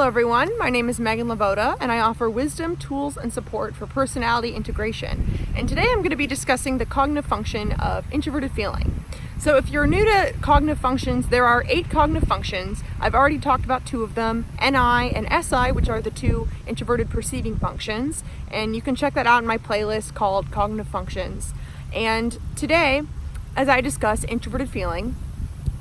Hello everyone, my name is Meghan LeVota and I offer wisdom, tools, and support for personality integration. And today I'm going to be discussing the cognitive function of introverted feeling. So if you're new to cognitive functions, there are 8 cognitive functions. I've already talked about 2 of them, NI and SI, which are the 2 introverted perceiving functions. And you can check that out in my playlist called Cognitive Functions. And today, as I discuss introverted feeling,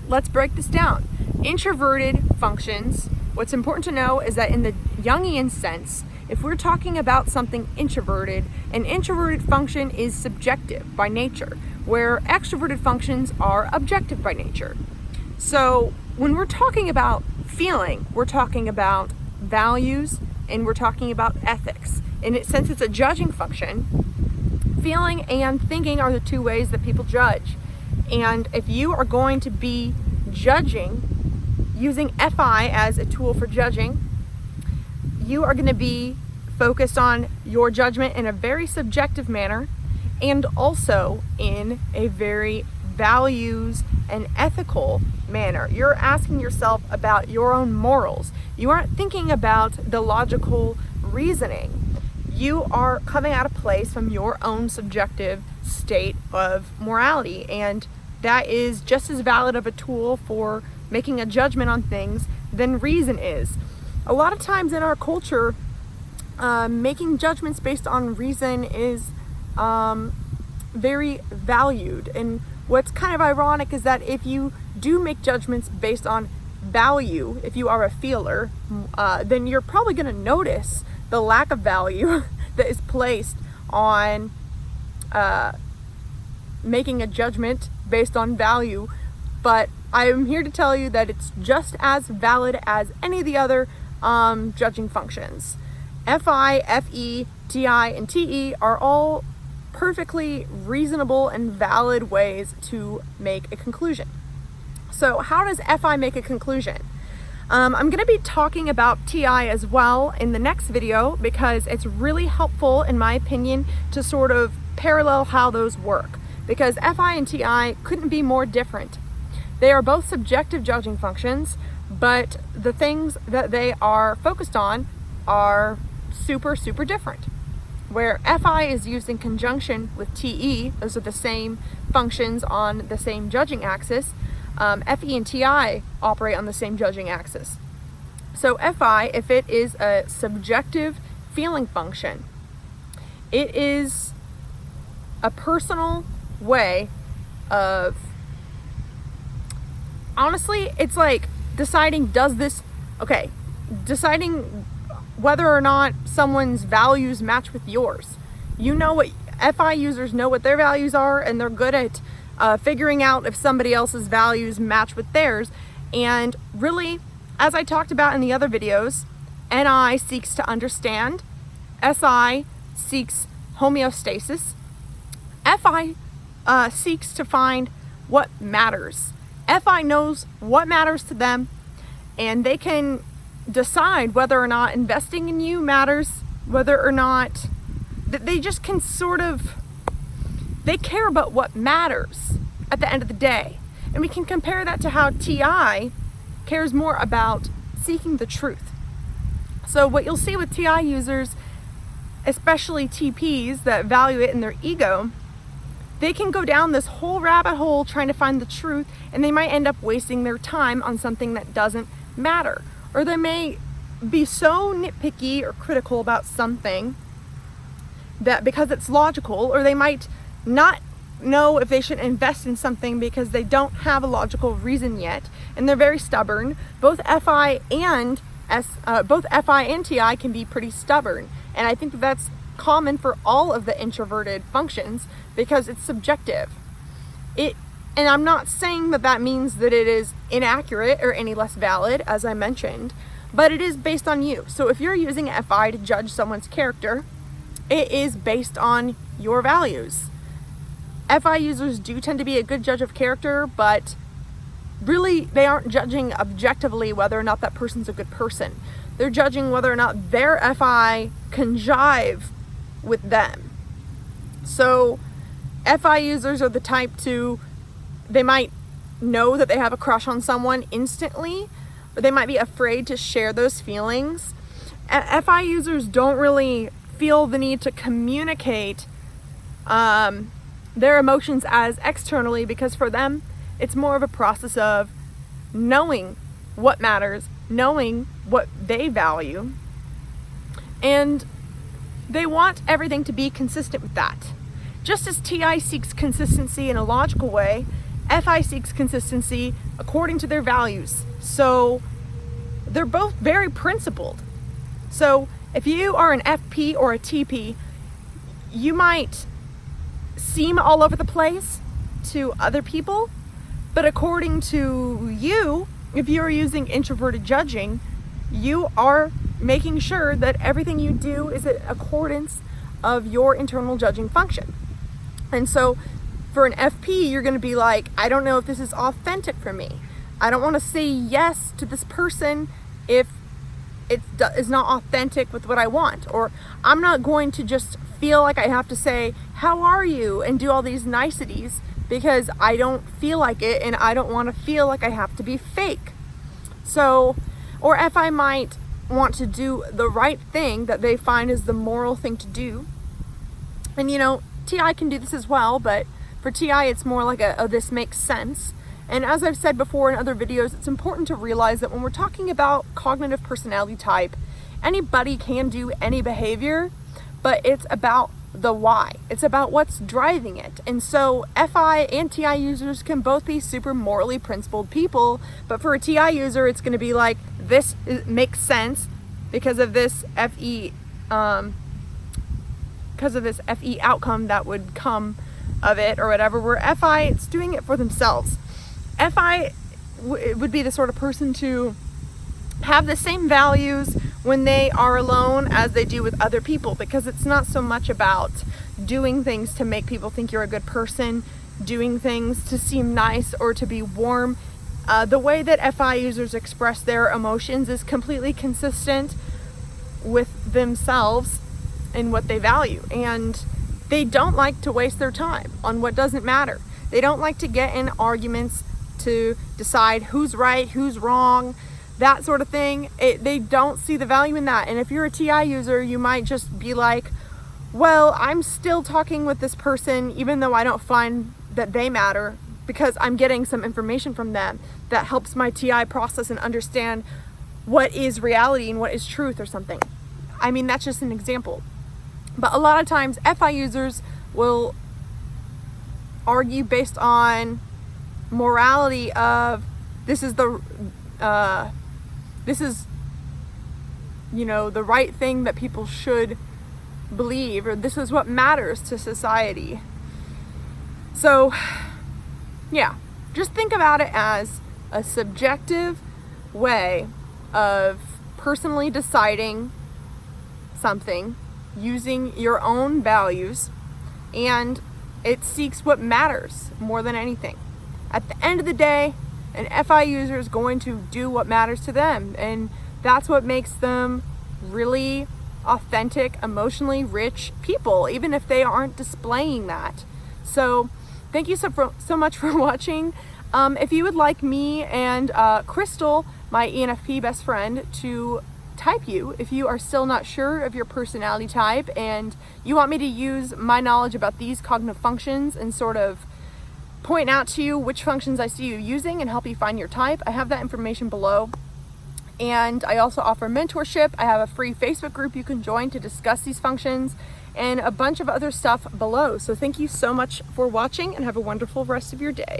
let's break this down. Introverted functions, what's important to know is that in the Jungian sense, if we're talking about something introverted, an introverted function is subjective by nature, where extroverted functions are objective by nature. So when we're talking about feeling, we're talking about values and we're talking about ethics. And since it's a judging function, feeling and thinking are the 2 ways that people judge. And if you are going to be judging using FI as a tool for judging, you are going to be focused on your judgment in a very subjective manner and also in a very values and ethical manner. You're asking yourself about your own morals. You aren't thinking about the logical reasoning. You are coming at a place from your own subjective state of morality, and that is just as valid of a tool for making a judgment on things than reason is. A lot of times in our culture, making judgments based on reason is very valued. And what's kind of ironic is that if you do make judgments based on value, if you are a feeler, then you're probably going to notice the lack of value that is placed on making a judgment based on value. But I'm here to tell you that it's just as valid as any of the other judging functions. FI, FE, TI, and TE are all perfectly reasonable and valid ways to make a conclusion. So how does FI make a conclusion? I'm going to be talking about TI as well in the next video because it's really helpful, in my opinion, to sort of parallel how those work. Because FI and TI couldn't be more different. They are both subjective judging functions, but the things that they are focused on are super different. Where FI is used in conjunction with TE, those are the same functions on the same judging axis, FE and TI operate on the same judging axis. So FI, if it is a subjective feeling function, it is a personal way of, honestly, it's like deciding deciding whether or not someone's values match with yours. You know what FI users know what their values are, and they're good at figuring out if somebody else's values match with theirs. And really, as I talked about in the other videos, NI seeks to understand, SI seeks homeostasis, FI seeks to find what matters. FI knows what matters to them, and they can decide whether or not investing in you matters, whether or not they just can they care about what matters at the end of the day. And we can compare that to how TI cares more about seeking the truth. So what you'll see with TI users, especially TPs that value it in their ego, they can go down this whole rabbit hole trying to find the truth, and they might end up wasting their time on something that doesn't matter. Or they may be so nitpicky or critical about something that because it's logical, or they might not know if they should invest in something because they don't have a logical reason yet, and they're very stubborn. Both FI and TI can be pretty stubborn, and I think that's common for all of the introverted functions because it's subjective. And I'm not saying that means that it is inaccurate or any less valid, as I mentioned, but it is based on you. So if you're using FI to judge someone's character, it is based on your values. FI users do tend to be a good judge of character, but really they aren't judging objectively whether or not that person's a good person. They're judging whether or not their FI can jive with them. So FI users are the type they might know that they have a crush on someone instantly, or they might be afraid to share those feelings. FI users don't really feel the need to communicate their emotions as externally, because for them it's more of a process of knowing what matters, knowing what they value, and they want everything to be consistent with that. Just as TI seeks consistency in a logical way, FI seeks consistency according to their values. So they're both very principled. So if you are an FP or a TP, you might seem all over the place to other people, but according to you, if you're using introverted judging, you are making sure that everything you do is in accordance of your internal judging function. And so for an FP, you're going to be like, I don't know if this is authentic for me. I don't want to say yes to this person if it is not authentic with what I want. Or I'm not going to just feel like I have to say, how are you? And do all these niceties because I don't feel like it, and I don't want to feel like I have to be fake. So, or if I might want to do the right thing that they find is the moral thing to do. And TI can do this as well, but for TI it's more like this makes sense. And as I've said before in other videos, it's important to realize that when we're talking about cognitive personality type, anybody can do any behavior, but it's about the why. It's about what's driving it. And so FI and TI users can both be super morally principled people, but for a TI user, it's going to be like, this makes sense because of this FE outcome that would come of it or whatever, where FI, it's doing it for themselves. FI would be the sort of person to have the same values when they are alone as they do with other people, because it's not so much about doing things to make people think you're a good person, doing things to seem nice or to be warm. The way that FI users express their emotions is completely consistent with themselves and what they value, and they don't like to waste their time on what doesn't matter. They don't like to get in arguments to decide who's right, who's wrong, that sort of thing. They don't see the value in that. And if you're a TI user, you might just be like, well, I'm still talking with this person even though I don't find that they matter, because I'm getting some information from them that helps my TI process and understand what is reality and what is truth or something. I mean, that's just an example. But a lot of times FI users will argue based on morality of this is the right thing that people should believe, or this is what matters to society. So yeah, just think about it as a subjective way of personally deciding something using your own values, and it seeks what matters more than anything. At the end of the day, an FI user is going to do what matters to them, and that's what makes them really authentic, emotionally rich people, even if they aren't displaying that. So thank you so much for watching. If you would like me and Crystal, my ENFP best friend, to type you if you are still not sure of your personality type and you want me to use my knowledge about these cognitive functions and sort of point out to you which functions I see you using and help you find your type, I have that information below. And I also offer mentorship. I have a free Facebook group you can join to discuss these functions and a bunch of other stuff below. So thank you so much for watching and have a wonderful rest of your day.